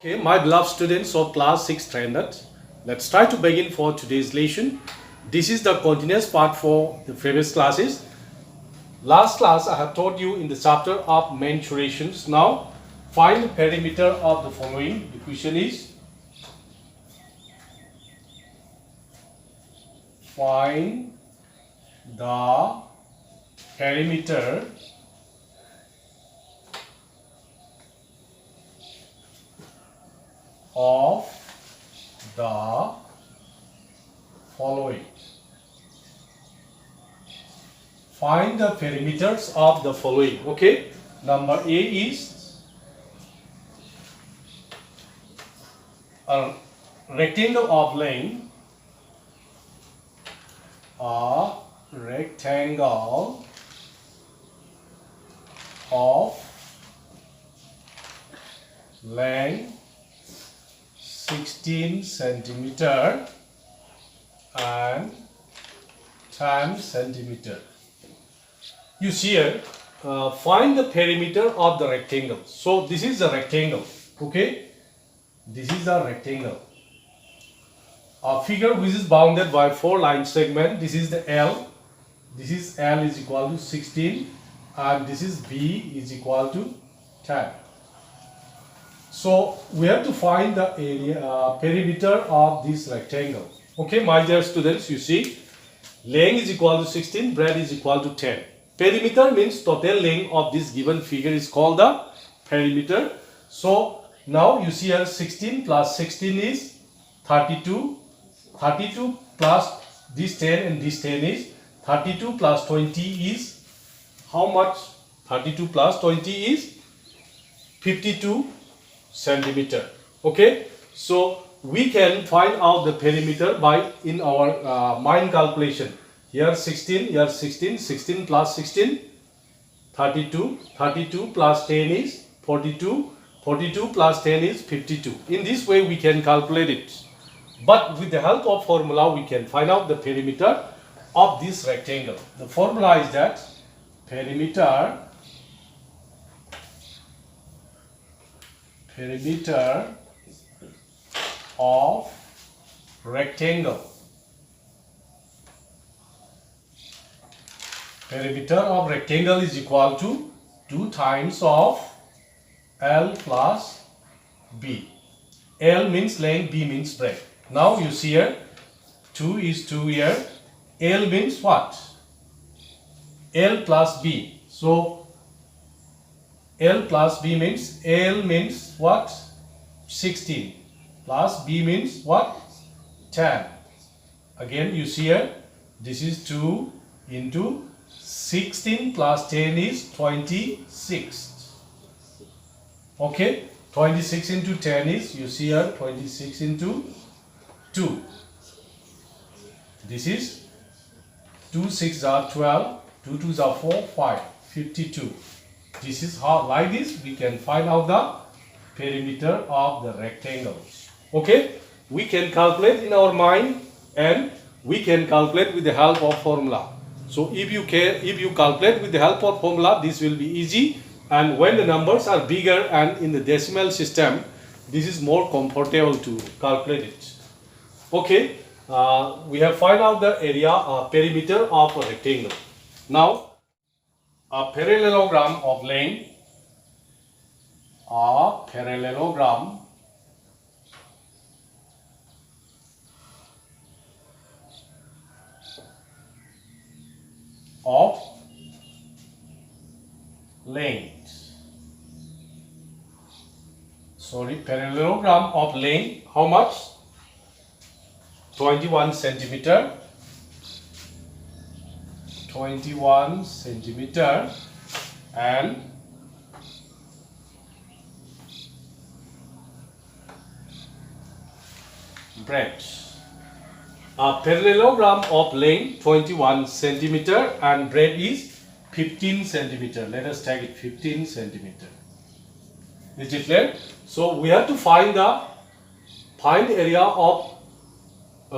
Okay, my beloved students of class 6 standard, let's try to begin for today's lesson. This is the continuous part for the previous classes. Last class I have taught you in the chapter of mensurations. Now find the perimeter of the following. The question is find the perimeter of the following. Find the perimeters of the following. Okay, number A is a rectangle of length, a rectangle of length 16 centimeter and 10 centimeter. You see here, find the perimeter of the rectangle. So this is the rectangle. Okay, this is the rectangle. A figure which is bounded by 4 line segment. This is the L. This is L is equal to 16 and this is B is equal to 10. So we have to find the area perimeter of this rectangle. Okay, my dear students, you see, length is equal to 16, breadth is equal to 10. Perimeter means total length of this given figure is called the perimeter. So now you see here 16 plus 16 is 32. 32 plus this 10 and this 10 is 32 plus 20 is how much? 32 plus 20 is 52 centimeter. Okay, so we can find out the perimeter by in our mind calculation. Here 16, here 16, 16 plus 16, 32, 32 plus 10 is 42, 42 plus 10 is 52. In this way we can calculate it. But with the help of formula we can find out the perimeter of this rectangle. The formula is that perimeter of rectangle. Perimeter of rectangle is equal to 2 times of L plus B. L means length, B means breadth. Now you see here 2 is 2 here. L means what? L plus B. So L plus B means L means what? 16 plus B means what? 10. Again you see here, this is 2 into 16 plus 10 is 26. Okay, 26 into 10 is, you see here, 26 into 2. This is 2 6s are 12, 2 2s are 4, 5, 52. This is how, like this, we can find out the perimeter of the rectangle. Okay, we can calculate in our mind and we can calculate with the help of formula. So if you calculate with the help of formula, this will be easy. And when the numbers are bigger and in the decimal system, this is more comfortable to calculate it. Okay, we have find out the area perimeter of a rectangle. Now, a parallelogram of length, a parallelogram of length. Parallelogram of length, how much? 21 centimeter. 21 centimeter and breadth. A parallelogram of length 21 centimeter and breadth is 15 centimeter. Let us take it 15 centimeter. Is it clear? So we have to find the area of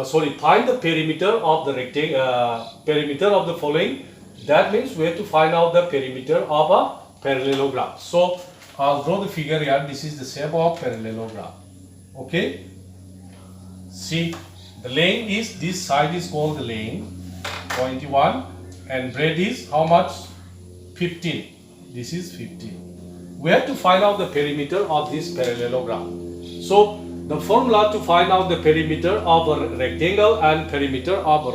find the perimeter of the rectangle, perimeter of the following. That means we have to find out the perimeter of a parallelogram. So I'll draw the figure here. This is the shape of parallelogram. Okay. See, the length is, this side is called the length, 21, and breadth is how much? 15. This is 15. We have to find out the perimeter of this parallelogram. So, the formula to find out the perimeter of a rectangle and perimeter of a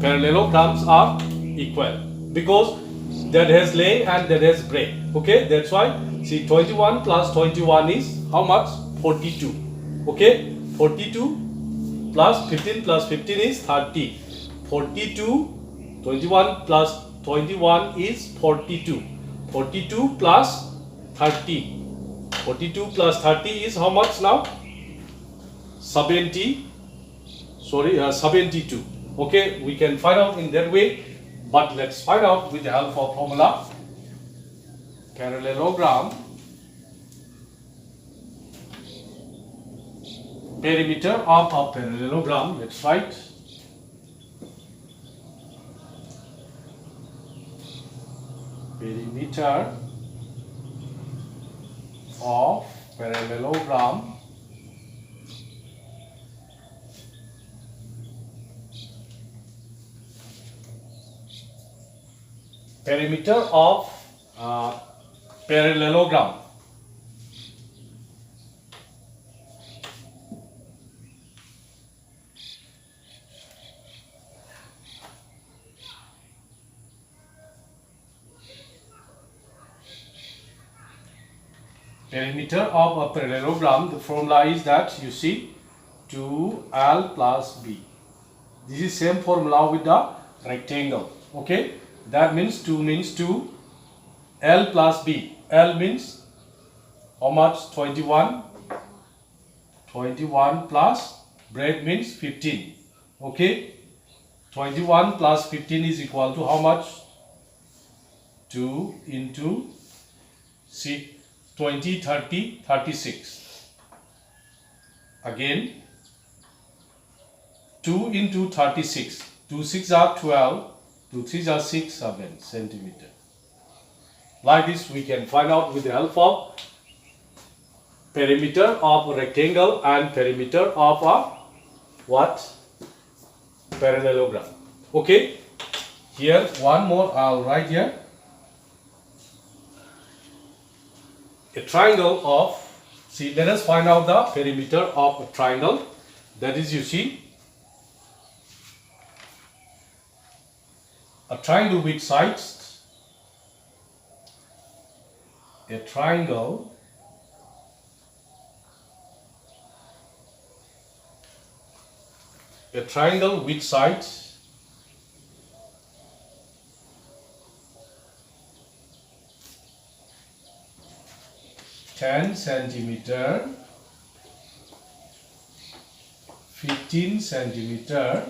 parallelograms are equal, because that has length and that has breadth. Okay, that's why, see, 21 plus 21 is how much? 42. Okay, 42 plus 15 is 30. 42, 21 plus 21 is 42. 42 plus 30. 42 plus 30 is how much now? 72. Okay, we can find out in that way, but let's find out with the help of formula. Parallelogram, perimeter of a parallelogram, let's write. Perimeter of parallelogram parallelogram. Perimeter of a parallelogram, the formula is that, you see, 2L plus B. This is same formula with the rectangle. Okay, that means 2 means 2, L plus B. L means how much? 21. 21 plus breadth means 15. Okay, 21 plus 15 is equal to how much? 2 into, see, 20, 30, 36. Again, 2 into 36. 2 6 are 12, 2 3 are 6, 7 centimeter. Like this, we can find out with the help of perimeter of a rectangle and perimeter of a what? Parallelogram. Okay, here one more I'll write here. A triangle of, see, let us find out the perimeter of a triangle. That is, you see, a triangle with sides, a triangle with sides 10 centimeter, 15 centimeter,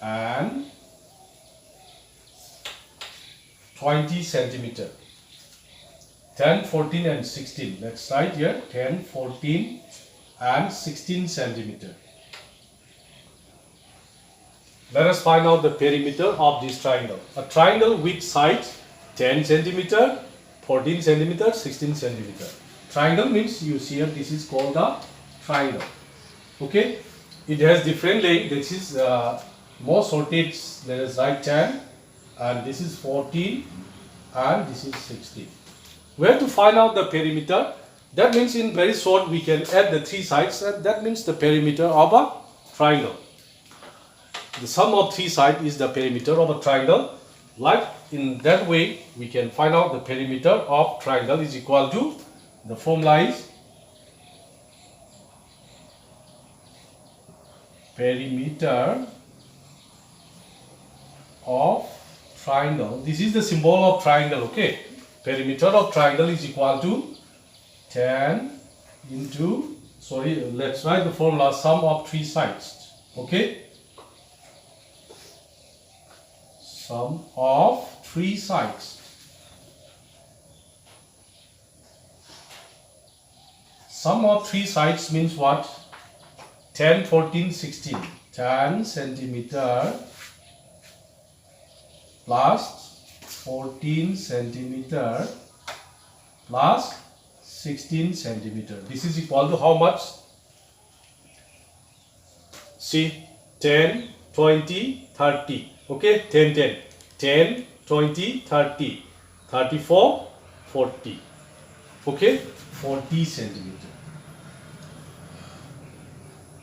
and 20 centimeter. 10, 14 and 16. Let's write here 10, 14 and 16 centimeter. Let us find out the perimeter of this triangle. A triangle with sides 10 centimeter, 14 centimeter, 16 centimeter. Triangle means, you see here, this is called the triangle. Okay, it has different length. This is more shortage. Let us write 10, and this is 14, and this is 16. We have to find out the perimeter. That means in very short we can add the three sides, and that means the perimeter of a triangle. The sum of three sides is the perimeter of a triangle. Like in that way we can find out the perimeter of triangle is equal to, the formula is perimeter of triangle. This is the symbol of triangle. Okay, perimeter of triangle is equal to 10 into, let's write the formula, sum of three sides. Okay, sum of three sides. Sum of three sides means what? 10, 14, 16. 10 centimeter plus 14 centimeter plus 16 centimeter. This is equal to how much? See, 10, 20, 30. Okay, 10, 10. 10, 20, 30. 34, 40. Okay, 40 centimeter.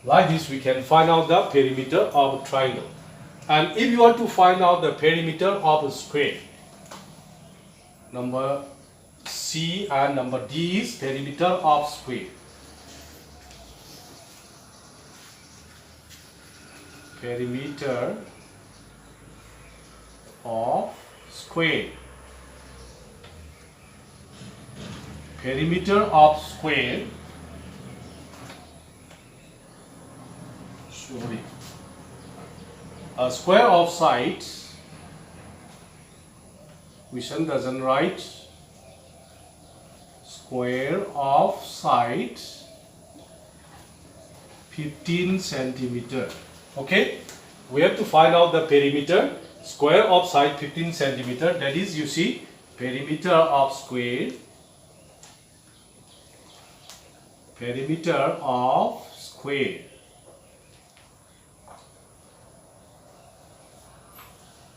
Like this, we can find out the perimeter of a triangle. And if you want to find out the perimeter of a square, number C and number D is perimeter of square. Perimeter of square. Perimeter of square. Sorry. A square of sides. Question doesn't write. Square of sides 15 centimeter. Okay, we have to find out the perimeter. Square of side 15 centimeter. That is, you see, perimeter of square. Perimeter of square.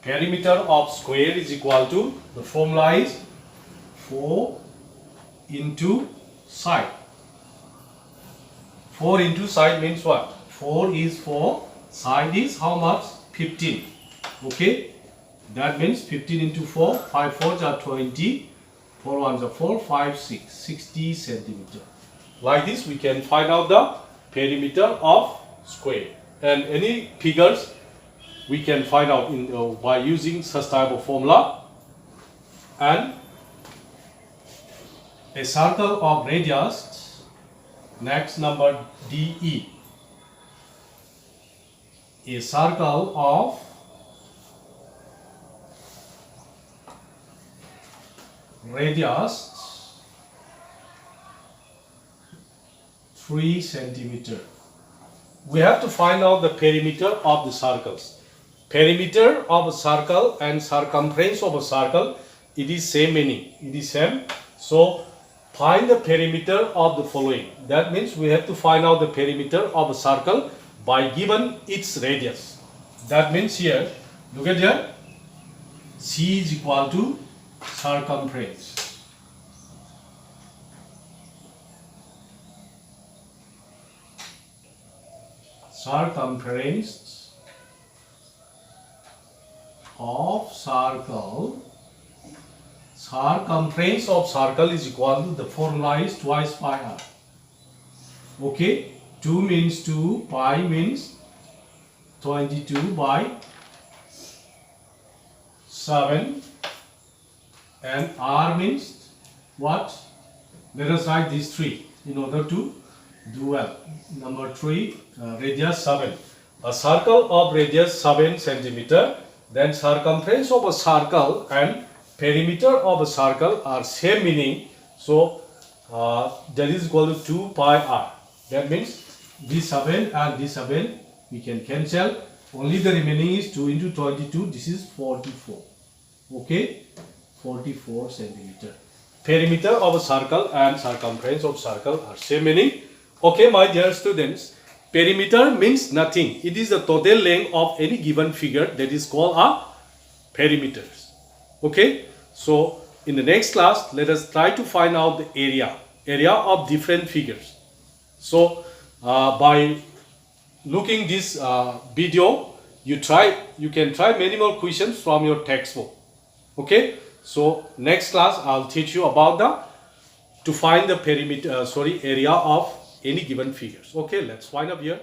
Perimeter of square is equal to, the formula is 4 into side. 4 into side means what? 4 is 4, side is how much? 15. Okay, that means 15 into 4, 5 4s are 20, 4 1s are 4, 5 6, 60 centimeter. Like this, we can find out the perimeter of square. And any figures we can find out by using such type of formula. And a circle of radius, next number DE. A circle of radius 3 centimeter. We have to find out the perimeter of the circles. Perimeter of a circle and circumference of a circle, it is same meaning. It is same. So find the perimeter of the following. That means we have to find out the perimeter of a circle by given its radius. That means here, look at here, C is equal to circumference. Circumference of circle. Circumference of circle is equal to, the formula is twice pi r. Okay, 2 means 2, pi means 22 by 7, and r means what? Let us write these 3 in order to do well. Number 3, radius 7. A circle of radius 7 centimeter. Then circumference of a circle and perimeter of a circle are same meaning. So that is equal to 2 pi r. That means this 7 and this 7 we can cancel. Only the remaining is 2 into 22. This is 44. Okay, 44 centimeter. Perimeter of a circle and circumference of circle are same meaning. Okay, my dear students, perimeter means nothing. It is the total length of any given figure, that is called a perimeter. Okay, so in the next class, let us try to find out the area of different figures. So by looking this video, you can try many more questions from your textbook. Okay, so next class I'll teach you about to find the area of any given figures. Okay, let's wind up here.